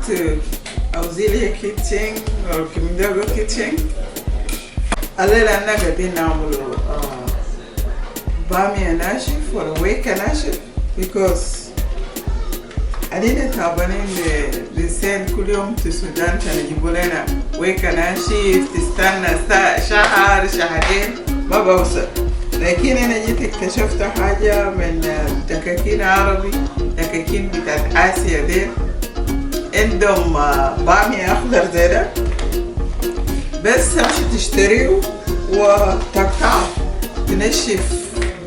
auxiliary kitchen or Kimindogo kitchen. Alela na gadi namulo bami anashif or wake anashif because I didn't have any the same kulium to Sudan and Jibulena wake anashif tistana shahar shahadin ما بوصل لكن أنا جيت اكتشفت حاجة من دكاكين عربي دكاكين بتاعت آسيا دي عندهم بامية أخضر زي ده بس تمشي تشتريه وتقطعه تنشف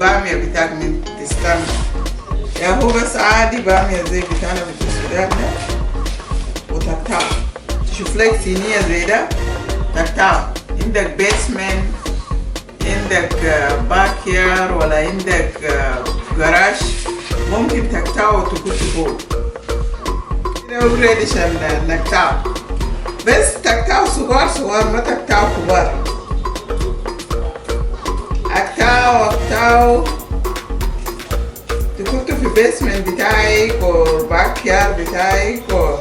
بامية بتاعك من تستنى يعني هو بس عادي بامية زي بتاعنا في السودان ده وتقطعه تشوف لك صينية زي ده تقطعه عندك بيسمنت عندك باكيار ولا عندك جراج ممكن تقطعه وتكون فوق كده اوريدي عشان نقطعه بس تقطعه صغار ما تقطعه كبار اقطعه تكون في بيسمنت بتاعك او باكيار بتاعك او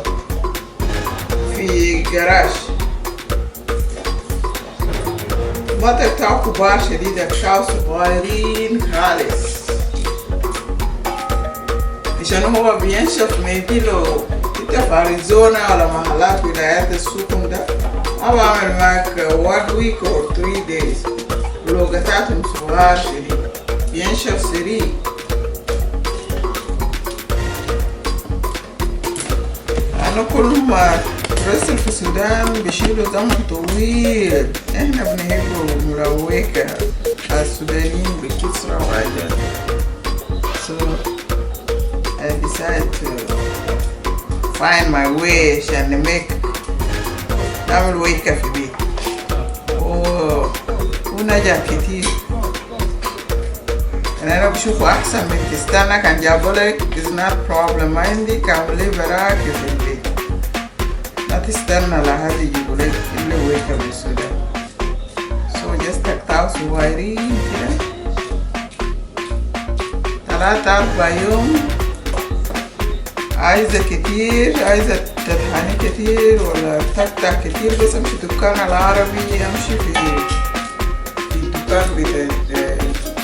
في جراج ما تقطعوا كبار شديد اقطعوا صغيرين خالص عشان هو بينشف ميبي لو انت في اريزونا ولا محلات ولايات السكن ده ما بعمل معك 1 week or 3 days ولو قطعتهم صغار شديد بينشف سريع انا كل ما رسل في السودان بيشيلوا زمن طويل احنا بنهيبوا مرويكة السودانيين بالكسرة وعجل so I decided to find my way عشان نعمل ويكة في بيت ونجح كتير انا بشوفه احسن من تستنى كان جابولك is not problem ما عندي كاملي براك في البيت ما تستنى لحد يجيبولك إلا ويكا بالسودان so just تقطعوا صغيرين كده 3-4 يوم عايزة كتير عايزة تطحني كتير ولا تقطع كتير بس امشي دكان العربي امشي في دكان بتاع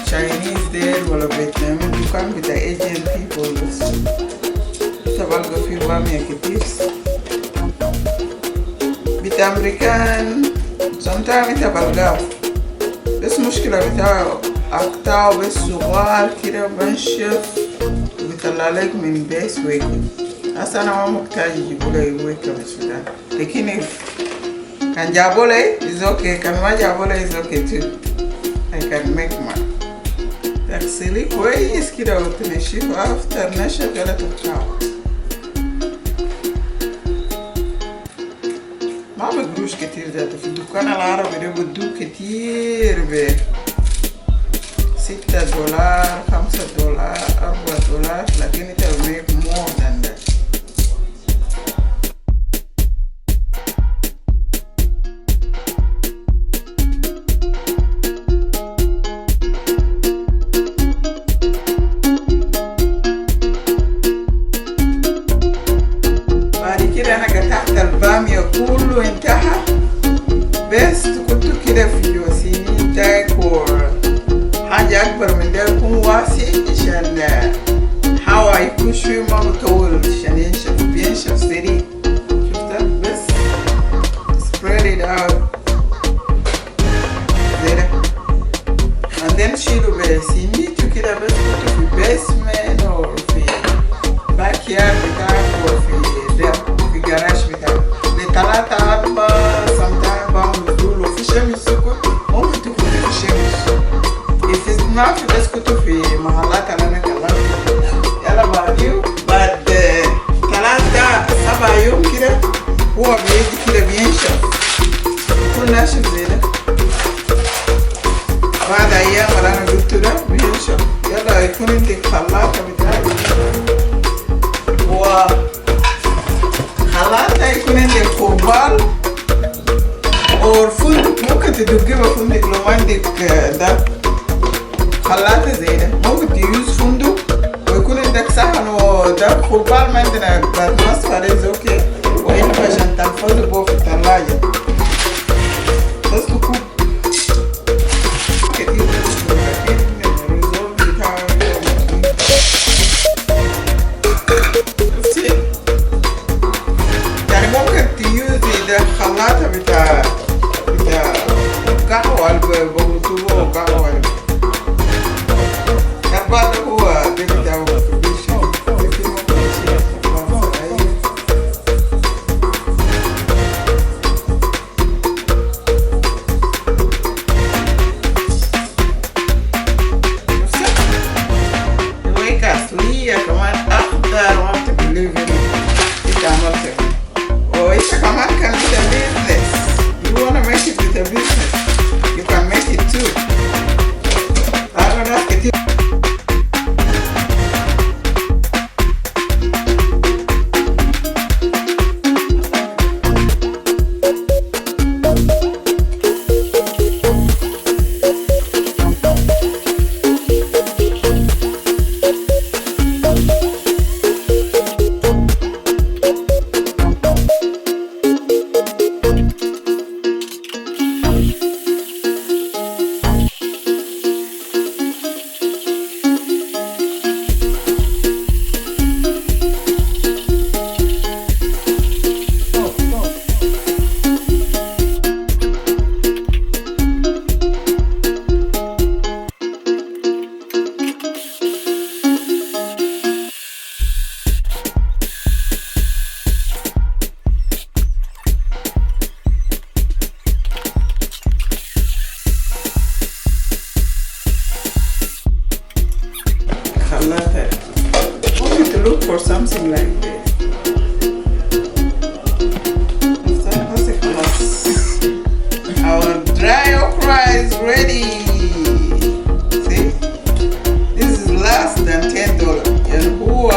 Chinese دير ولا فيتنامي دكان بتاع Asian people بس تبلغ فيه بامية كتير بتاع أمريكان sometimes تبلغاه بس مشكلة بتاعه أقطعه بس صغار كده بنشف وبيطلع لك من بيس ويكا أصلا أنا ما محتاج يجيبولي ويكا بالسودان لكن كان جابولي is okay كان ما جابولي is okay too I can make mine تغسلي كويس كده وتنشفه after نشف يلا تقطعه ما بدوش كتير ذاته في الدكان العربي ده بدو كتير $6 $5 $4 لكن انت make more than that بعد كده انا قطعت البامية كله انتهى بس كنت كده في جواسيني بتاعك حاجة أكبر من ده يكون واسع عشان هوا يكون شوي ما بطول عشان ينشف بينشف سريع شفتها بس spread it out زي ده and then شيله بسيميتو كده بس كنت في بيسمنت أو في باك يارد بتاعك أو في جراج بتاعك ل3-4 sometimes بعمل دول وفي شمس سكون ممكن تكون في الشمس ما في بس كنت في محلات انا كلمت يلا بعديه بعد 3-7 يوم كده هو بيجي كده بينشف يكون ناشف زي ده بعد ايام اللي انا قلت ده بينشف يلا يكون عندك خلاطة بتاعك خلاطة يكون عندك فوبال او فندق ممكن تدقيه بفندق لو ما عندك ده خلاطة زي ده ممكن تيوز فندق ويكون عندك صحن وده فوبال ما عندنا بعد مصفى اوكي حطه في الثلاجة بس تكون كتير لكن الريزولت بتاعه شفتي؟ يعني ممكن تيوزي ده خلاطة بتاع قهوة بغلطوبة وقهوة بعد هو ده بتاعه أصلية كمان أخضر ما بتبليه إنت عملتها وإنت كمان كان with a business you wanna make it with a business you can make it too أنا ناس كتير mungkin to look for something like this. Our dry okra is ready. See, this is less than $10. And هو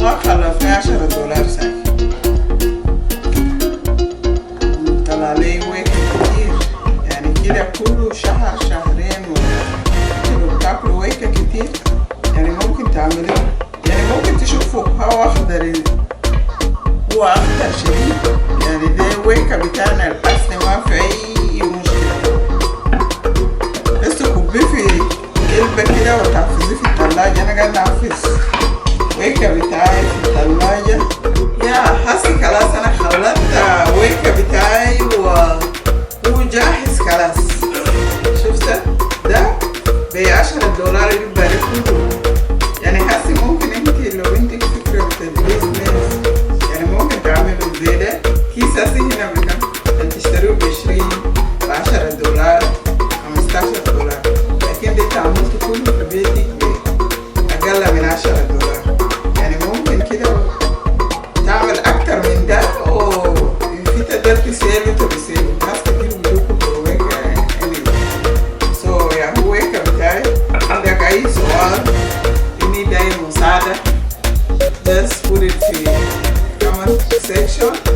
ما خلفني $10 ساكن. طلع لي ويك كتير يعني كده كله شهر شهرين وتاكلوا ويكة كتير يعني ممكن تعملوه يعني ممكن تشوفوا هو أخضر هو أخضر شديد يعني ده ويكة بتاعنا الأصلي ما في أي مشكلة بس تكبيه في علبة كده وتحفظيه في التلاجة. أنا قاعدة أحفظ ويكة بتاعي في التلاجة يا حسي خلاص أنا خلطت ويكة بتاعي وهو جاهز خلاص. شفت ده $10 يبقى كله يعني حسي ممكن انت لو عندك فكرة بتدريس يعني ممكن تعملوا زي ده كيس هسي هنا بكم تشتروه ب$20 $10 $15 لكن ده تعملته كله في بيتك بأقل من $10 يعني ممكن كده تعمل أكتر من ده وفي تقدر تسيله تبسيله ناس كتير بيدوكوا برويكا يعني هو ويكا بتاعي عندك أي سؤال إني دايما مساعدة just put it في comment section